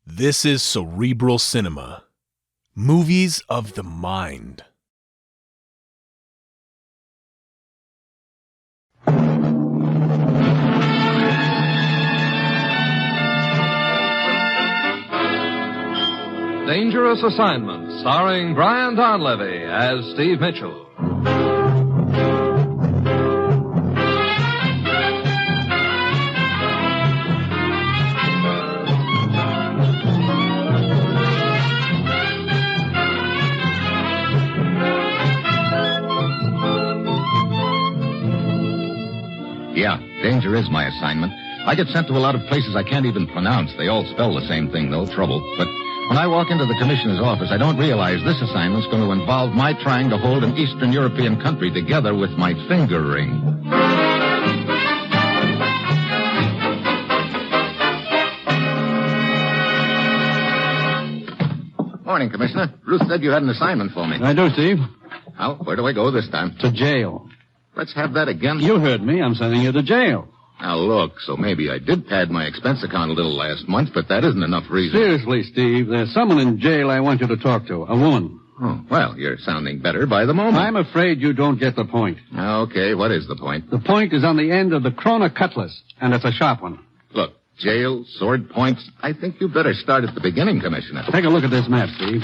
This is Cerebral Cinema. Movies of the mind. Dangerous Assignment, starring Brian Donlevy as Steve Mitchell. Yeah, danger is my assignment. I get sent to a lot of places I can't even pronounce. They all spell the same thing, though, trouble. But when I walk into the commissioner's office, I don't realize this assignment's going to involve my trying to hold an Eastern European country together with my finger ring. Morning, Commissioner. Ruth said you had an assignment for me. I do, Steve. Well, where do I go this time? To jail. Let's have that again. You heard me. I'm sending you to jail. Now, look, so maybe I did pad my expense account a little last month, but that isn't enough reason. Seriously, Steve, there's someone in jail I want you to talk to. A woman. Oh, well, you're sounding better by the moment. I'm afraid you don't get the point. Okay, what is the point? The point is on the end of the Kroner Cutlass, and it's a sharp one. Look, jail, sword points. I think you better start at the beginning, Commissioner. Take a look at this map, Steve.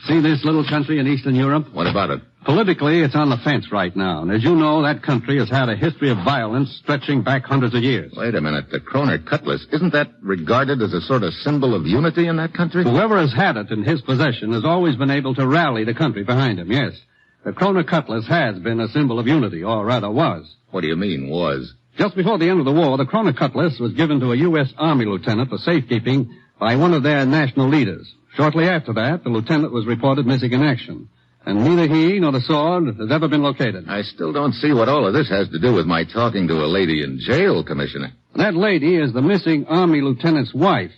See this little country in Eastern Europe? What about it? Politically, it's on the fence right now. And as you know, that country has had a history of violence stretching back hundreds of years. Wait a minute. The Kroner Cutlass, isn't that regarded as a sort of symbol of unity in that country? Whoever has had it in his possession has always been able to rally the country behind him, yes. The Kroner Cutlass has been a symbol of unity, or rather was. What do you mean, was? Just before the end of the war, the Kroner Cutlass was given to a U.S. Army lieutenant for safekeeping by one of their national leaders. Shortly after that, the lieutenant was reported missing in action. And neither he nor the sword has ever been located. I still don't see what all of this has to do with my talking to a lady in jail, Commissioner. That lady is the missing Army lieutenant's wife.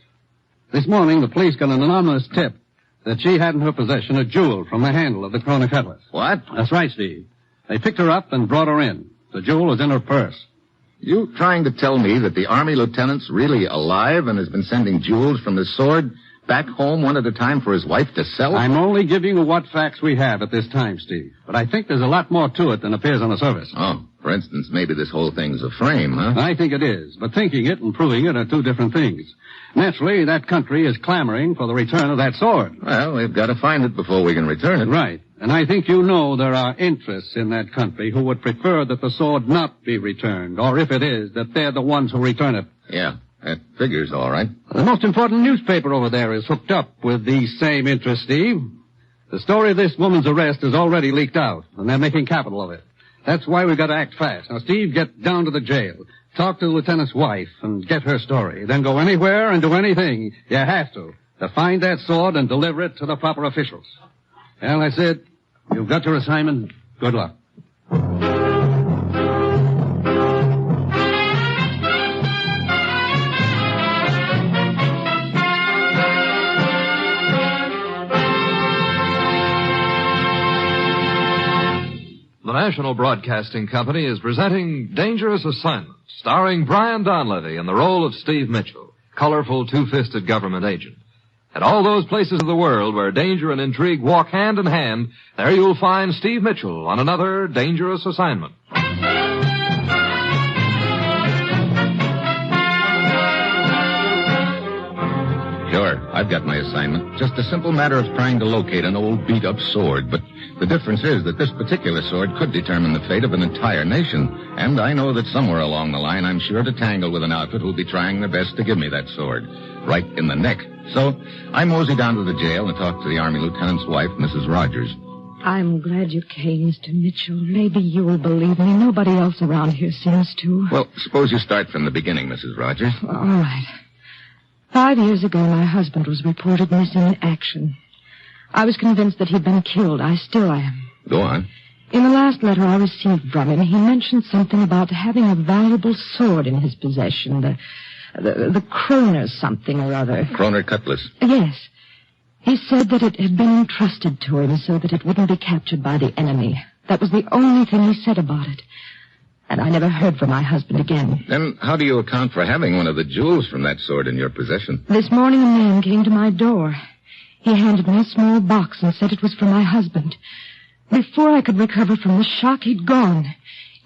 This morning, the police got an anonymous tip that she had in her possession a jewel from the handle of the Kroner Cutlass. What? That's right, Steve. They picked her up and brought her in. The jewel was in her purse. You trying to tell me that the Army lieutenant's really alive and has been sending jewels from his sword back home one at a time for his wife to sell? I'm only giving you what facts we have at this time, Steve. But I think there's a lot more to it than appears on the surface. Oh, for instance, maybe this whole thing's a frame, huh? I think it is, but thinking it and proving it are two different things. Naturally, that country is clamoring for the return of that sword. Well, we've got to find it before we can return it. Right. And I think you know there are interests in that country who would prefer that the sword not be returned, or if it is, that they're the ones who return it. Yeah, that figures all right. The most important newspaper over there is hooked up with these same interests, Steve. The story of this woman's arrest is already leaked out, and they're making capital of it. That's why we've got to act fast. Now, Steve, get down to the jail. Talk to the lieutenant's wife and get her story. Then go anywhere and do anything you have to find that sword and deliver it to the proper officials. Well, that's it. You've got your assignment. Good luck. The National Broadcasting Company is presenting Dangerous Assignment, starring Brian Donlevy in the role of Steve Mitchell, colorful two-fisted government agent. At all those places of the world where danger and intrigue walk hand in hand, there you'll find Steve Mitchell on another Dangerous Assignment. Sure, I've got my assignment. Just a simple matter of trying to locate an old beat-up sword. But the difference is that this particular sword could determine the fate of an entire nation. And I know that somewhere along the line I'm sure to tangle with an outfit who'll be trying their best to give me that sword. Right in the neck. So I mosey down to the jail and talk to the Army lieutenant's wife, Mrs. Rogers. I'm glad you came, Mr. Mitchell. Maybe you will believe me. Nobody else around here seems to. Well, suppose you start from the beginning, Mrs. Rogers. All right. 5 years ago, my husband was reported missing in action. I was convinced that he'd been killed. I still am. Go on. In the last letter I received from him, he mentioned something about having a valuable sword in his possession. The Kroner something or other. Kroner Cutlass. Yes. He said that it had been entrusted to him so that it wouldn't be captured by the enemy. That was the only thing he said about it. and I never heard from my husband again. Then how do you account for having one of the jewels from that sword in your possession? This morning a man came to my door. He handed me a small box and said it was for my husband. Before I could recover from the shock, he'd gone.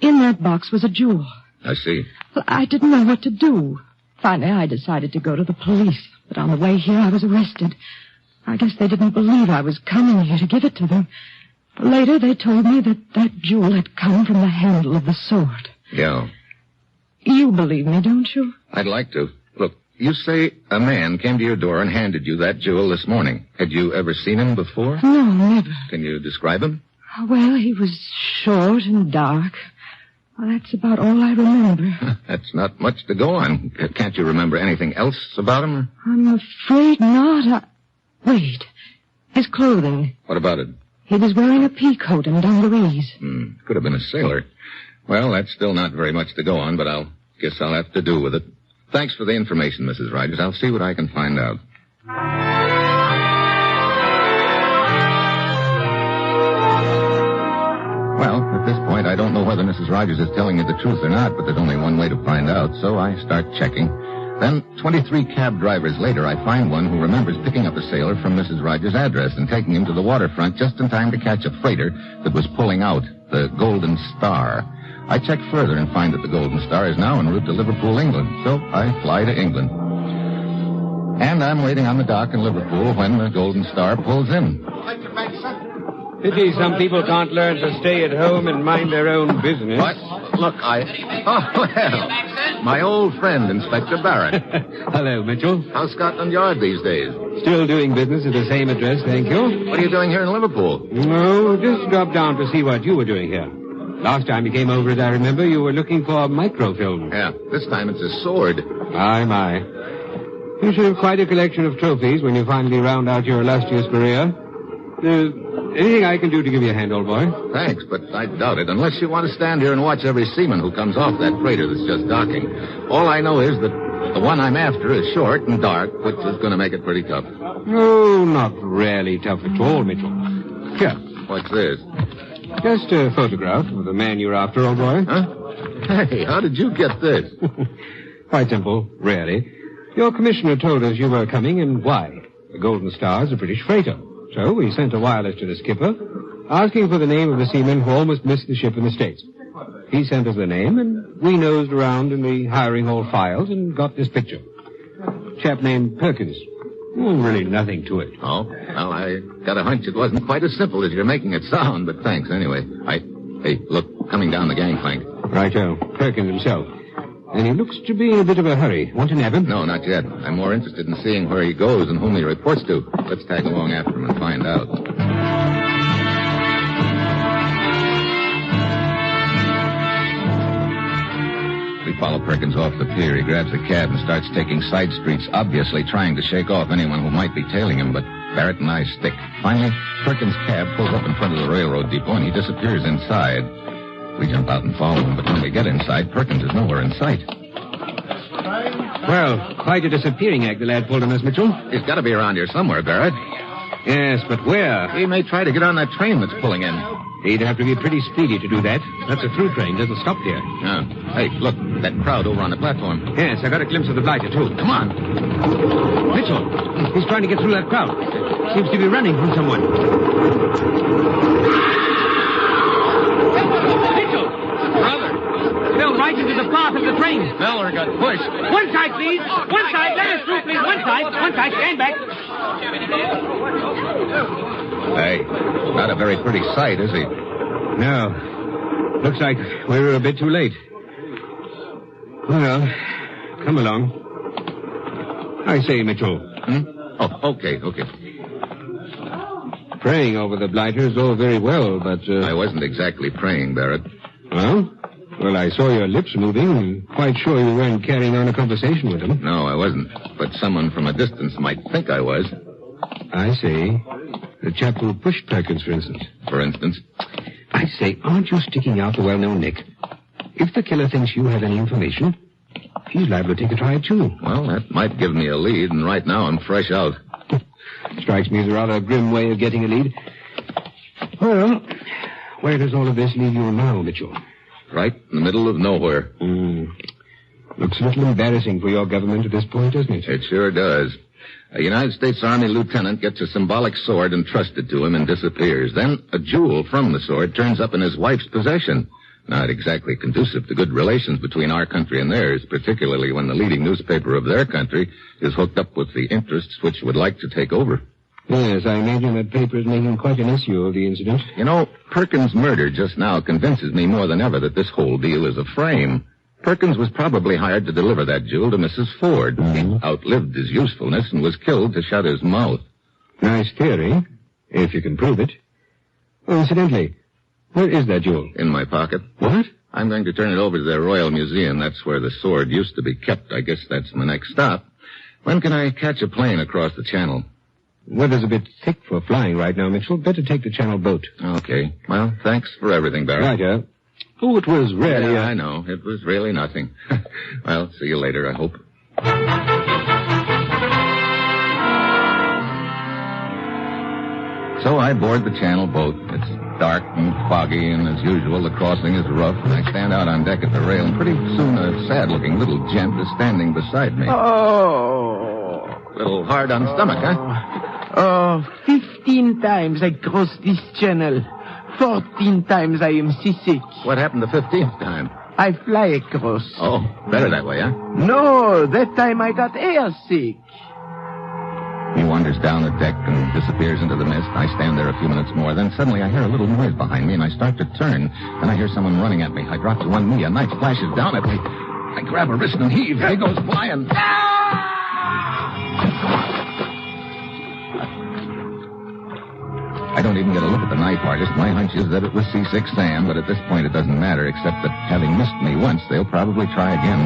In that box was a jewel. I see. Well, I didn't know what to do. Finally, I decided to go to the police, but on the way here I was arrested. I guess they didn't believe I was coming here to give it to them. Later, they told me that jewel had come from the handle of the sword. Yeah. You believe me, don't you? I'd like to. Look, you say a man came to your door and handed you that jewel this morning. Had you ever seen him before? No, never. Can you describe him? Well, he was short and dark. Well, that's about all I remember. That's not much to go on. Can't you remember anything else about him? I'm afraid not. Wait. His clothing. What about it? He was wearing a pea coat and dungarees. Could have been a sailor. Well, that's still not very much to go on, but guess I'll have to do with it. Thanks for the information, Mrs. Rogers. I'll see what I can find out. Well, at this point, I don't know whether Mrs. Rogers is telling me the truth or not, but there's only one way to find out, so I start checking. Then, 23 cab drivers later, I find one who remembers picking up a sailor from Mrs. Rogers' address and taking him to the waterfront just in time to catch a freighter that was pulling out, the Golden Star. I check further and find that the Golden Star is now en route to Liverpool, England, so I fly to England. And I'm waiting on the dock in Liverpool when the Golden Star pulls in. Pity some people can't learn to stay at home and mind their own business. What? Look, Oh, well, my old friend, Inspector Barrett. Hello, Mitchell. How's Scotland Yard these days? Still doing business at the same address, thank you. What are you doing here in Liverpool? No, just dropped down to see what you were doing here. Last time you came over, as I remember, you were looking for microfilm. Yeah, this time it's a sword. My. You should have quite a collection of trophies when you finally round out your illustrious career. Anything I can do to give you a hand, old boy? Thanks, but I doubt it, unless you want to stand here and watch every seaman who comes off that freighter that's just docking. All I know is that the one I'm after is short and dark, which is going to make it pretty tough. Oh, not really tough at all, Mitchell. Here. What's this? Just a photograph of the man you're after, old boy. Huh? Hey, how did you get this? Quite simple, really. Your commissioner told us you were coming and why. The Golden Star is a British freighter. So we sent a wireless to the skipper, asking for the name of the seaman who almost missed the ship in the States. He sent us the name, and we nosed around in the hiring hall files and got this picture. Chap named Perkins. Really nothing to it. Oh, well, I got a hunch it wasn't quite as simple as you're making it sound, but thanks anyway. Hey, look, coming down the gangplank. Righto, Perkins himself. And he looks to be in a bit of a hurry. Want to nab him? No, not yet. I'm more interested in seeing where he goes and whom he reports to. Let's tag along after him and find out. We follow Perkins off the pier. He grabs a cab and starts taking side streets, obviously trying to shake off anyone who might be tailing him, but Barrett and I stick. Finally, Perkins' cab pulls up in front of the railroad depot, and he disappears inside. We jump out and follow him, but when we get inside, Perkins is nowhere in sight. Well, quite a disappearing act the lad pulled on us, Mitchell. He's got to be around here somewhere, Barrett. Yes, but where? He may try to get on that train that's pulling in. He'd have to be pretty speedy to do that. That's a through train, doesn't stop here. Yeah. Hey, look, that crowd over on the platform. Yes, I got a glimpse of the blighter, too. Come on. Mitchell, he's trying to get through that crowd. Seems to be running from someone. Right into the path of the train. Feller got pushed. One side, please. One side. Let us through, please. One side. One side. Stand back. Hey, not a very pretty sight, is he? No. Looks like we were a bit too late. Well, come along. I say, Mitchell. Oh, okay. Praying over the blighter is all very well, but... I wasn't exactly praying, Barrett. Well, I saw your lips moving. I'm quite sure you weren't carrying on a conversation with him. No, I wasn't. But someone from a distance might think I was. I see. The chap who pushed Perkins, for instance. For instance? I say, aren't you sticking out the well-known Nick? If the killer thinks you have any information, he's liable to take a try at you. Well, that might give me a lead, and right now I'm fresh out. Strikes me as a rather grim way of getting a lead. Well, where does all of this leave you now, Mitchell? right in the middle of nowhere. Looks a little embarrassing for your government at this point, doesn't it? It sure does. A United States Army lieutenant gets a symbolic sword entrusted to him and disappears. Then a jewel from the sword turns up in his wife's possession. Not exactly conducive to good relations between our country and theirs, particularly when the leading newspaper of their country is hooked up with the interests which would like to take over. Yes, I imagine that paper is making quite an issue of the incident. You know, Perkins' murder just now convinces me more than ever that this whole deal is a frame. Perkins was probably hired to deliver that jewel to Mrs. Ford. He outlived his usefulness and was killed to shut his mouth. Nice theory, if you can prove it. Oh, incidentally, where is that jewel? In my pocket. What? I'm going to turn it over to the Royal Museum. That's where the sword used to be kept. I guess that's my next stop. When can I catch a plane across the channel? Weather's a bit thick for flying right now, Mitchell. Better take the channel boat. Okay. Well, thanks for everything, Barry. Right, Oh, it was really... Yeah, I know. It was really nothing. Well, see you later, I hope. So I board the channel boat. It's dark and foggy, and as usual, the crossing is rough. And I stand out on deck at the rail, and pretty soon a sad-looking little gent is standing beside me. Oh. A little hard on stomach, huh? Oh, 15 times I crossed this channel. 14 times I am seasick. What happened the 15th time? I fly across. Oh, better that way, huh? No, that time I got airsick. He wanders down the deck and disappears into the mist. I stand there a few minutes more. Then suddenly I hear a little noise behind me, and I start to turn. Then I hear someone running at me. I drop to one knee. A knife flashes down at me. I grab a wrist and heave. He goes flying. I don't even get a look at the knife artist. My hunch is that it was C6 Sam, but at this point it doesn't matter, except that having missed me once, they'll probably try again.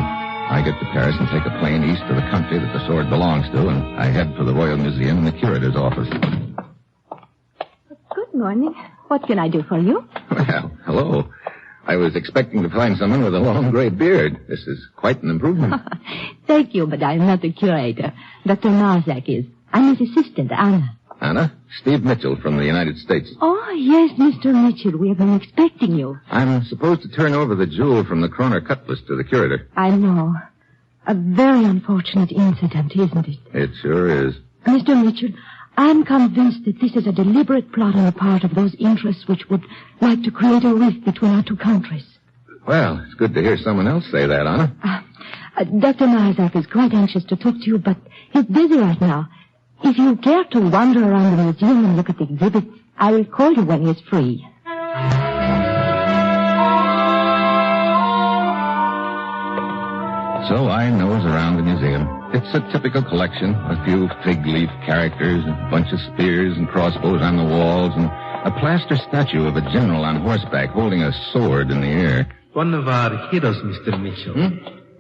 I get to Paris and take a plane east to the country that the sword belongs to, and I head for the Royal Museum and the curator's office. Good morning. What can I do for you? Well, hello. I was expecting to find someone with a long gray beard. This is quite an improvement. Thank you, but I'm not the curator. Dr. Marzak is. I'm his assistant, Anna. Anna? Steve Mitchell from the United States. Oh, yes, Mr. Mitchell. We have been expecting you. I'm supposed to turn over the jewel from the Kroner Cutlass to the curator. I know. A very unfortunate incident, isn't it? It sure is. Mr. Mitchell, I'm convinced that this is a deliberate plot on the part of those interests which would like to create a rift between our two countries. Well, it's good to hear someone else say that, Anna. Dr. Marzak is quite anxious to talk to you, but he's busy right now. If you care to wander around the museum and look at the exhibits, I will call you when he's free. So I nose around the museum. It's a typical collection. A few fig leaf characters, a bunch of spears and crossbows on the walls, and a plaster statue of a general on horseback holding a sword in the air. One of our heroes, Mr. Mitchell.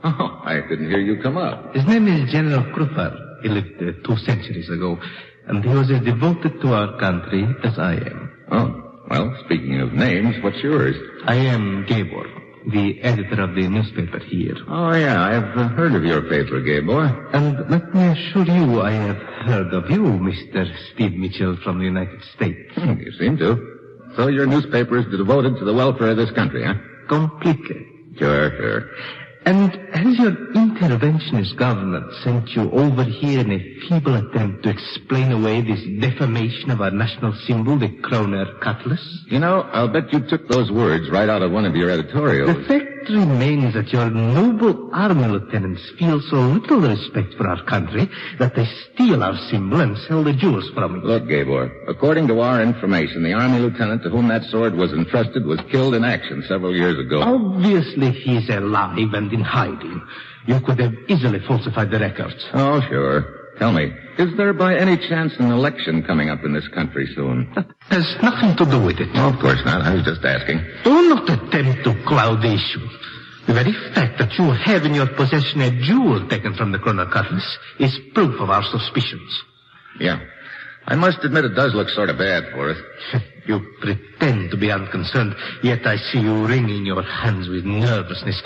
Oh, I didn't hear you come up. His name is General Kroner. He lived 2 centuries ago, and he was as devoted to our country as I am. Oh, well, speaking of names, what's yours? I am Gabor, the editor of the newspaper here. Oh, yeah, I've heard of your paper, gay boy. And let me assure you, I have heard of you, Mr. Steve Mitchell from the United States. You seem to. So your newspaper is devoted to the welfare of this country, huh? Completely. Sure. And has your interventionist government sent you over here in a feeble attempt to explain away this defamation of our national symbol, the Kroner Cutlass? You know, I'll bet you took those words right out of one of your editorials. The fact remains that your noble army lieutenants feel so little respect for our country that they steal our symbol and sell the jewels from it. Look, Gabor, according to our information, the army lieutenant to whom that sword was entrusted was killed in action several years ago. Obviously, he's alive and in hiding. You could have easily falsified the records. Oh, sure. Tell me, is there by any chance an election coming up in this country soon? That has nothing to do with it. Oh, of course not. I was just asking. Do not attempt to cloud the issue. The very fact that you have in your possession a jewel taken from the Kroner Cutlass is proof of our suspicions. Yeah. I must admit it does look sort of bad for us. You pretend to be unconcerned, yet I see you wringing your hands with nervousness.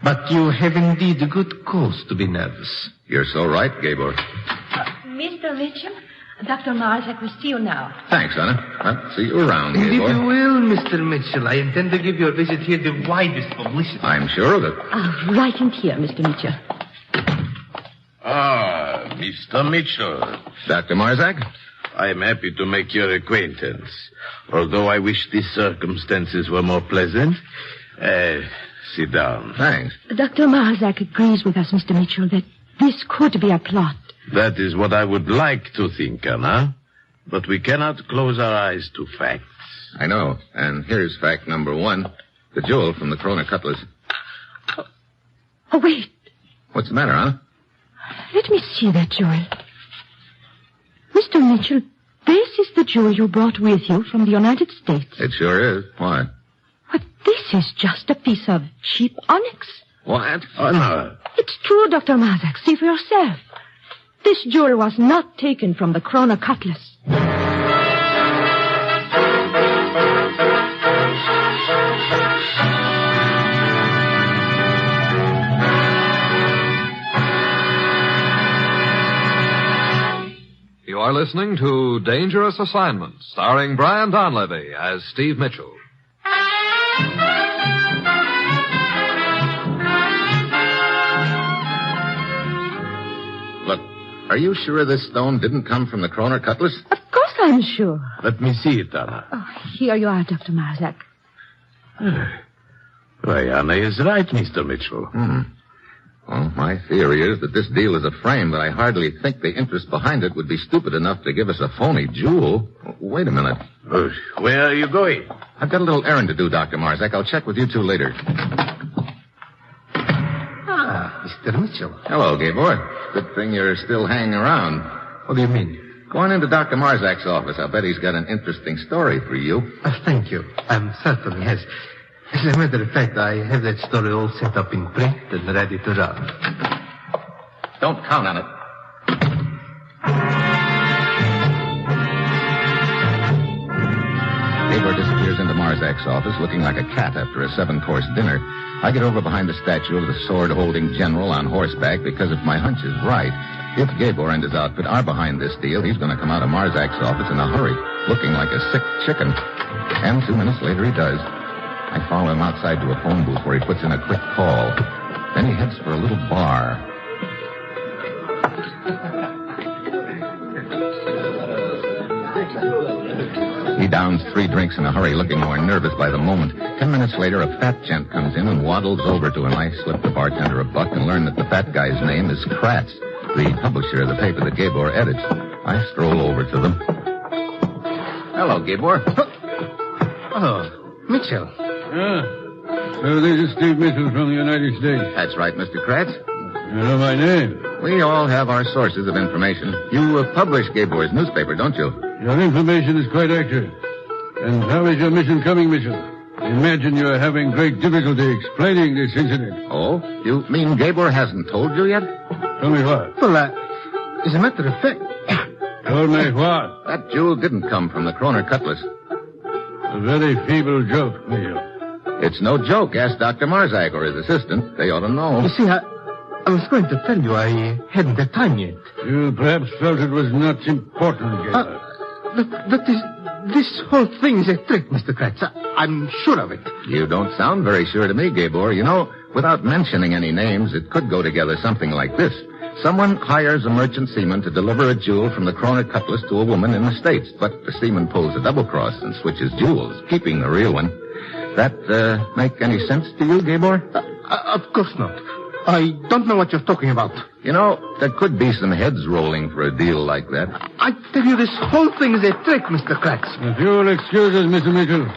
But you have indeed good cause to be nervous. You're so right, Gabor. Mr. Mitchell, Dr. Marzak will see you now. Thanks, Anna. I'll see you around, Indeed Gabor. you will, Mr. Mitchell. I intend to give your visit here the widest publicity. I'm sure of it. Right in here, Mr. Mitchell. Ah, Mr. Mitchell. Dr. Marzak? I am happy to make your acquaintance. Although I wish the circumstances were more pleasant. Sit down. Thanks. Dr. Marzak agrees with us, Mr. Mitchell, that this could be a plot. That is what I would like to think, Anna. But we cannot close our eyes to facts. I know. And here's fact number 1. The jewel from the Kroner Cutlass. Oh, wait. What's the matter, Anna? Let me see that jewel. Mr. Mitchell, this is the jewel you brought with you from the United States. It sure is. Why? But this is just a piece of cheap onyx. What? Oh, no. It's true, Dr. Marzak. See for yourself. This jewel was not taken from the Kroner Cutlass. You are listening to Dangerous Assignment, starring Brian Donlevy as Steve Mitchell. Look, are you sure this stone didn't come from the Kroner Cutlass? Of course I'm sure. Let me see it, Anna. Oh, here you are, Dr. Marzak. Why, Anna is right, Mr. Mitchell. Well, my theory is that this deal is a frame, but I hardly think the interest behind it would be stupid enough to give us a phony jewel. Wait a minute. Where are you going? I've got a little errand to do, Dr. Marzak. I'll check with you two later. Mr. Mitchell. Hello, Gabor. Good thing you're still hanging around. What do you mean? Go on into Dr. Marzak's office. I'll bet he's got an interesting story for you. Thank you. I'm certain he has. As a matter of fact, I have that story all set up in print and ready to run. Don't count on it. Gabor disappears into Marzak's office looking like a cat after a 7-course dinner. I get over behind the statue of the sword-holding general on horseback because if my hunch is right, if Gabor and his outfit are behind this deal, he's going to come out of Marzak's office in a hurry, looking like a sick chicken. And 2 minutes later, he does. I follow him outside to a phone booth where he puts in a quick call. Then he heads for a little bar. He downs 3 drinks in a hurry, looking more nervous by the moment. 10 minutes later, a fat gent comes in and waddles over to him. I slip the bartender a buck and learn that the fat guy's name is Kratz, the publisher of the paper that Gabor edits. I stroll over to them. Hello, Gabor. Oh, Mitchell. So this is Steve Mitchell from the United States. That's right, Mr. Kratz. You know my name. We all have our sources of information. You publish Gabor's newspaper, don't you? Your information is quite accurate. And how is your mission coming, Mitchell? I imagine you are having great difficulty explaining this incident. Oh? You mean Gabor hasn't told you yet? Tell me what? Well, as a matter of fact... Told me what? That jewel didn't come from the Kroner Cutlass. A very feeble joke, Mitchell. It's no joke. Ask Dr. Marzak or his assistant. They ought to know. You see, I was going to tell you I hadn't the time yet. You perhaps felt it was not important, Gabor. This whole thing is a trick, Mr. Kratz. I'm sure of it. You don't sound very sure to me, Gabor. You know, without mentioning any names, it could go together something like this. Someone hires a merchant seaman to deliver a jewel from the Kroner Cutlass to a woman in the States, but the seaman pulls a double cross and switches jewels, keeping the real one. That make any sense to you, Gabor? Of course not. I don't know what you're talking about. You know, there could be some heads rolling for a deal like that. I tell you, this whole thing is a trick, Mr. Kratz. If you'll excuse us, Mr. Mitchell,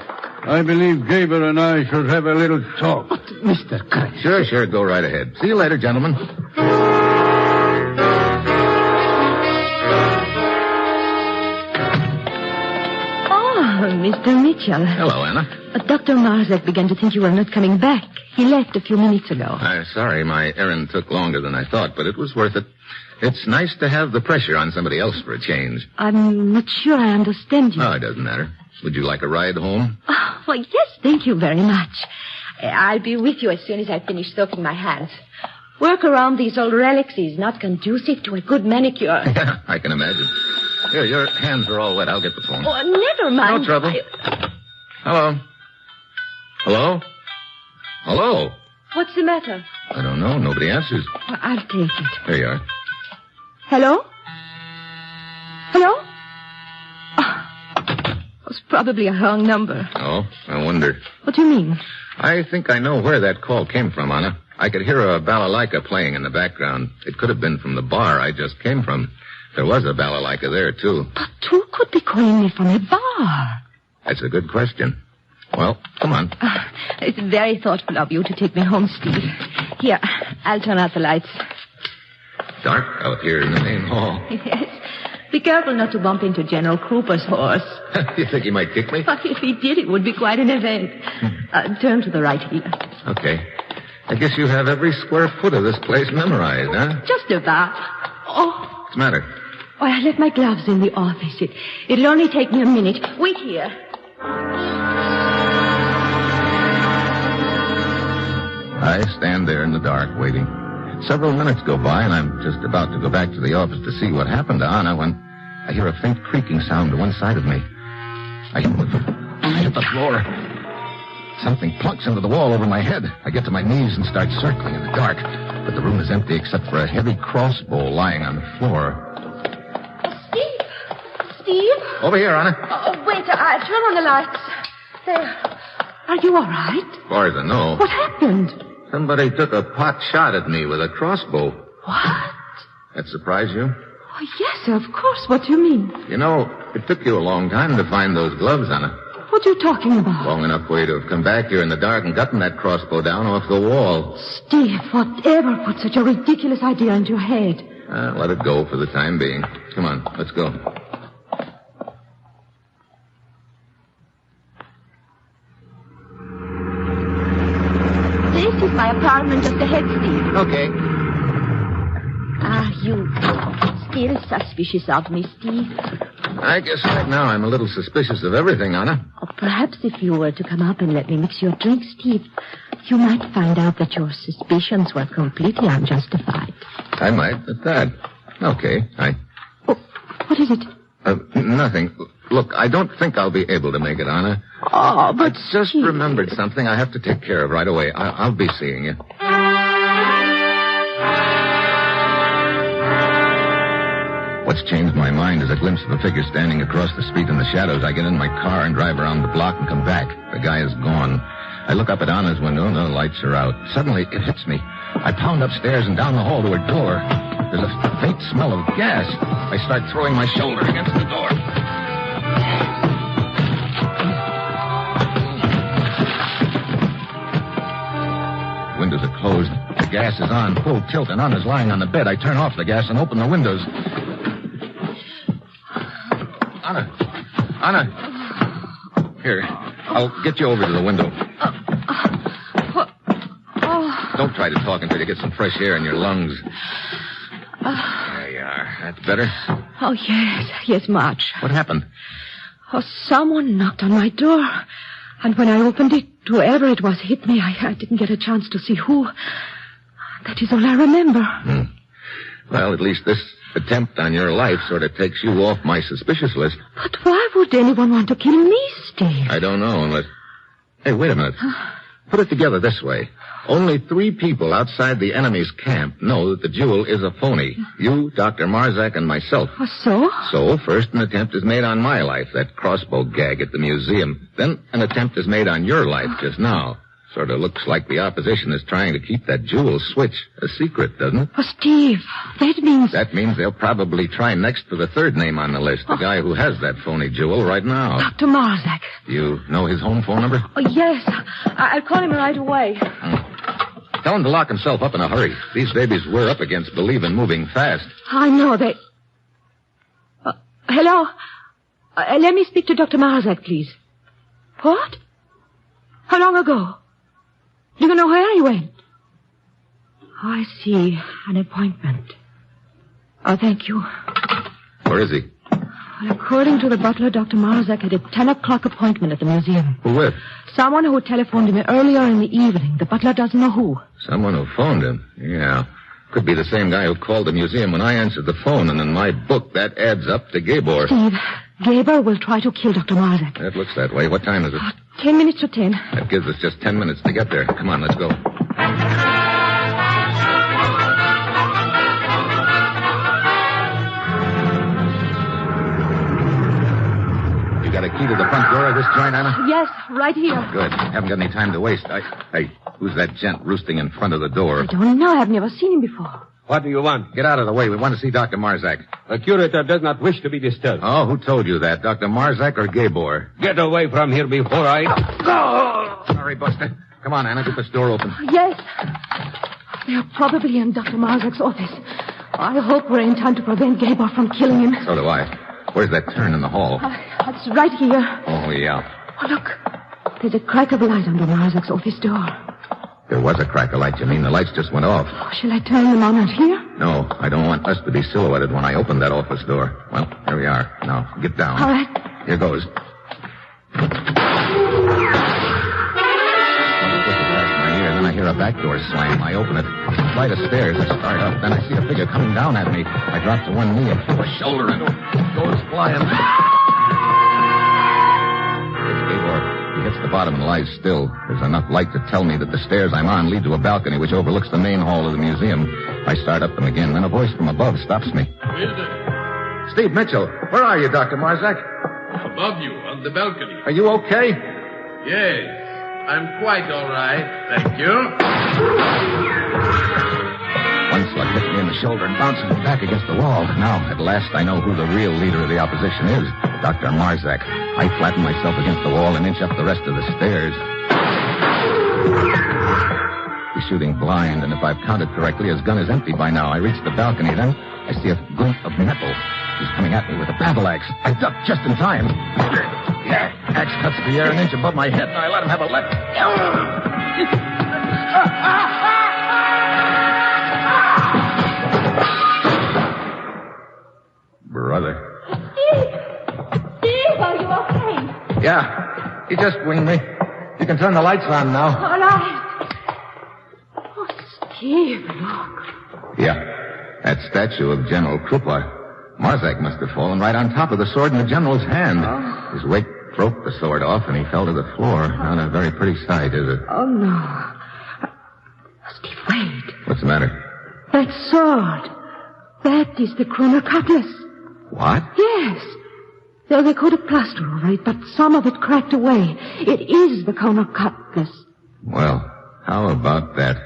I believe Gabor and I should have a little talk. But, Mr. Kratz... Sure, go right ahead. See you later, gentlemen. Mr. Mitchell. Hello, Anna. Dr. Marzak began to think you were not coming back. He left a few minutes ago. Sorry, my errand took longer than I thought, but it was worth it. It's nice to have the pressure on somebody else for a change. I'm not sure I understand you. Oh, it doesn't matter. Would you like a ride home? Oh, well, yes, thank you very much. I'll be with you as soon as I finish soaking my hands. Work around these old relics is not conducive to a good manicure. I can imagine. Here, your hands are all wet. I'll get the phone. Oh, never mind. No trouble. Hello? Hello? Hello? What's the matter? I don't know. Nobody answers. Well, I'll take it. Here you are. Hello? Hello? Oh, it was probably a wrong number. Oh, I wonder. What do you mean? I think I know where that call came from, Anna. I could hear a balalaika playing in the background. It could have been from the bar I just came from. There was a balalaika there, too. But who could be calling me from a bar? That's a good question. Well, come on. It's very thoughtful of you to take me home, Steve. Here, I'll turn out the lights. Dark out here in the main hall. Yes. Be careful not to bump into General Cooper's horse. You think he might kick me? But if he did, it would be quite an event. Turn to the right here. Okay. I guess you have every square foot of this place memorized, huh? Just about. Oh. What's the matter? Oh, I left my gloves in the office. It'll only take me a minute. Wait here. I stand there in the dark, waiting. Several minutes go by, and I'm just about to go back to the office to see what happened to Anna when I hear a faint creaking sound to one side of me. I hit the floor. Something plunks into the wall over my head. I get to my knees and start circling in the dark, but the room is empty except for a heavy crossbow lying on the floor. Steve? Over here, Anna. Oh, wait, I'll turn on the lights. There. Are you all right? As far as I know. What happened? Somebody took a pot shot at me with a crossbow. What? That surprise you? Oh, yes, of course. What do you mean? You know, it took you a long time to find those gloves, Anna. What are you talking about? Long enough for you to have come back here in the dark and gotten that crossbow down off the wall. Steve, whatever put such a ridiculous idea into your head? Let it go for the time being. Come on, let's go. This is my apartment just ahead, Steve. Okay. Are you still suspicious of me, Steve? I guess right now I'm a little suspicious of everything, Anna. Or perhaps if you were to come up and let me mix your drink, Steve, you might find out that your suspicions were completely unjustified. I might, at that. Okay, Oh, what is it? Nothing. Look, I don't think I'll be able to make it, Anna. Oh, but I just Steve... remembered something I have to take care of right away. I'll be seeing you. What's changed my mind is a glimpse of a figure standing across the street in the shadows. I get in my car and drive around the block and come back. The guy is gone. I look up at Anna's window and the lights are out. Suddenly, it hits me. I pound upstairs and down the hall to her door. There's a faint smell of gas. I start throwing my shoulder against the door. Windows are closed. The gas is on full tilt, and Anna's lying on the bed. I turn off the gas and open the windows. Anna. Here, I'll get you over to the window. Don't try to talk until you get some fresh air in your lungs. There you are. That's better? Oh, yes, much. What happened? Oh, someone knocked on my door. And when I opened it, whoever it was hit me. I didn't get a chance to see who. That is all I remember. Well, at least this attempt on your life sort of takes you off my suspicious list. But why would anyone want to kill me, Steve? I don't know unless... Hey, wait a minute. Put it together this way. Only 3 people outside the enemy's camp know that the jewel is a phony. You, Dr. Marzak, and myself. Oh, so? So, first an attempt is made on my life, that crossbow gag at the museum. Then an attempt is made on your life just now. Sort of looks like the opposition is trying to keep that jewel switch a secret, doesn't it? Oh, Steve, that means... That means they'll probably try next for the third name on the list, the guy who has that phony jewel right now. Dr. Marzak. You know his home phone number? Oh, yes. I'll call him right away. Tell him to lock himself up in a hurry. These babies we're up against believe in moving fast. I know they... hello? Let me speak to Dr. Marzak, please. What? How long ago? Do you know where he went? Oh, I see. An appointment. Oh, thank you. Where is he? Well, according to the butler, Dr. Marzak had a 10 o'clock appointment at the museum. Who with? Someone who telephoned him earlier in the evening. The butler doesn't know who. Someone who phoned him? Yeah. Could be the same guy who called the museum when I answered the phone, and in my book, that adds up to Gabor. Steve, Gabor will try to kill Dr. Marzak. It looks that way. What time is it? 10 minutes to 10. That gives us just 10 minutes to get there. Come on, let's go. You got a key to the front door of this joint, Anna? Yes, right here. Good. Haven't got any time to waste. Hey, who's that gent roosting in front of the door? I don't know. I've never seen him before. What do you want? Get out of the way. We want to see Dr. Marzak. The curator does not wish to be disturbed. Oh, who told you that? Dr. Marzak or Gabor? Get away from here before I... Sorry, Buster. Come on, Anna. Get this door open. Yes. They're probably in Dr. Marzak's office. I hope we're in time to prevent Gabor from killing him. So do I. Where's that turn in the hall? It's right here. Oh, yeah. Oh, look. There's a crack of light under Marzak's office door. There was a crack of light, you mean? The lights just went off. Oh, shall I turn them on out here? No, I don't want us to be silhouetted when I open that office door. Well, here we are. Now, get down. All right. Here goes. Well, it puts it past my ear, then I hear a back door slam. I open it. A flight of stairs. I start up. Then I see a figure coming down at me. I drop to one knee and throw a shoulder into it. It goes flying. It's Gabor. He hits the bottom and lies still. There's enough light to tell me that the stairs I'm on lead to a balcony which overlooks the main hall of the museum. I start up them again. Then a voice from above stops me. Who is it? Steve Mitchell. Where are you, Dr. Marzak? Above you, on the balcony. Are you okay? Yes, I'm quite all right, thank you. One slug hits me in the shoulder and bounces me back against the wall. Now, at last, I know who the real leader of the opposition is. Dr. Marzak. I flatten myself against the wall and inch up the rest of the stairs. He's shooting blind, and if I've counted correctly, his gun is empty by now. I reach the balcony, then I see a glint of metal. He's coming at me with a battle axe. I duck just in time. Yeah, axe cuts the air an inch above my head, and I let him have a left. Brother. Steve, are you okay? Yeah, he just winged me. You can turn the lights on now. All right. Oh, Steve, look. Yeah, that statue of General Krupa. Marzak must have fallen right on top of the sword in the general's hand. Oh. His weight broke the sword off, and he fell to the floor. Not a very pretty sight, is it? Oh, no. Steve, wait. What's the matter? That sword. That is the Kroner Cutlass. What? Yes. They could have plaster over it, but some of it cracked away. It is the Kroner Cutlass. Well, how about that?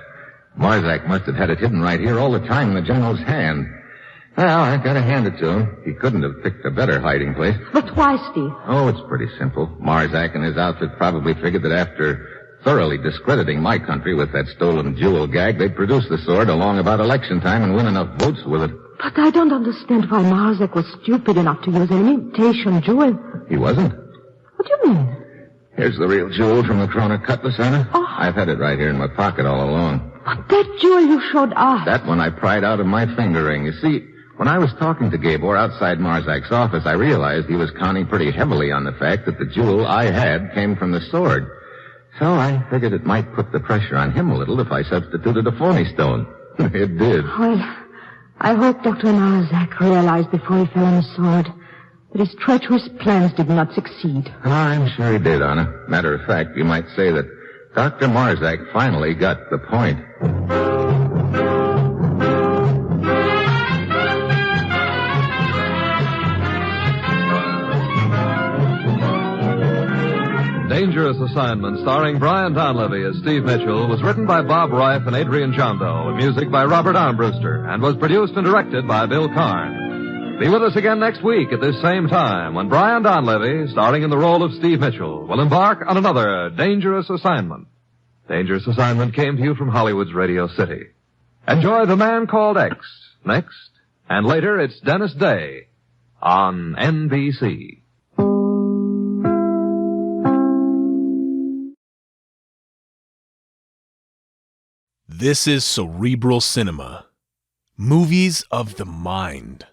Marzak must have had it hidden right here all the time in the general's hand. Well, I gotta hand it to him. He couldn't have picked a better hiding place. But why, Steve? Oh, it's pretty simple. Marzak and his outfit probably figured that after thoroughly discrediting my country with that stolen jewel gag, they'd produce the sword along about election time and win enough votes with it. But I don't understand why Marzak was stupid enough to use an imitation jewel. He wasn't. What do you mean? Here's the real jewel from the Kroner Cutlass, Anna. Oh. I've had it right here in my pocket all along. But that jewel you showed us. That one I pried out of my finger ring. You see, when I was talking to Gabor outside Marzak's office, I realized he was counting pretty heavily on the fact that the jewel I had came from the sword. So I figured it might put the pressure on him a little if I substituted a phony stone. It did. Well, I hope Dr. Marzak realized before he fell on the sword that his treacherous plans did not succeed. I'm sure he did, Anna. Matter of fact, you might say that Dr. Marzak finally got the point. Dangerous Assignment, starring Brian Donlevy as Steve Mitchell, was written by Bob Reif and Adrian Chondo, with music by Robert Armbruster, and was produced and directed by Bill Karn. Be with us again next week at this same time when Brian Donlevy, starring in the role of Steve Mitchell, will embark on another Dangerous Assignment. Dangerous Assignment came to you from Hollywood's Radio City. Enjoy The Man Called X next, and later it's Dennis Day on NBC. This is Cerebral Cinema. Movies of the mind.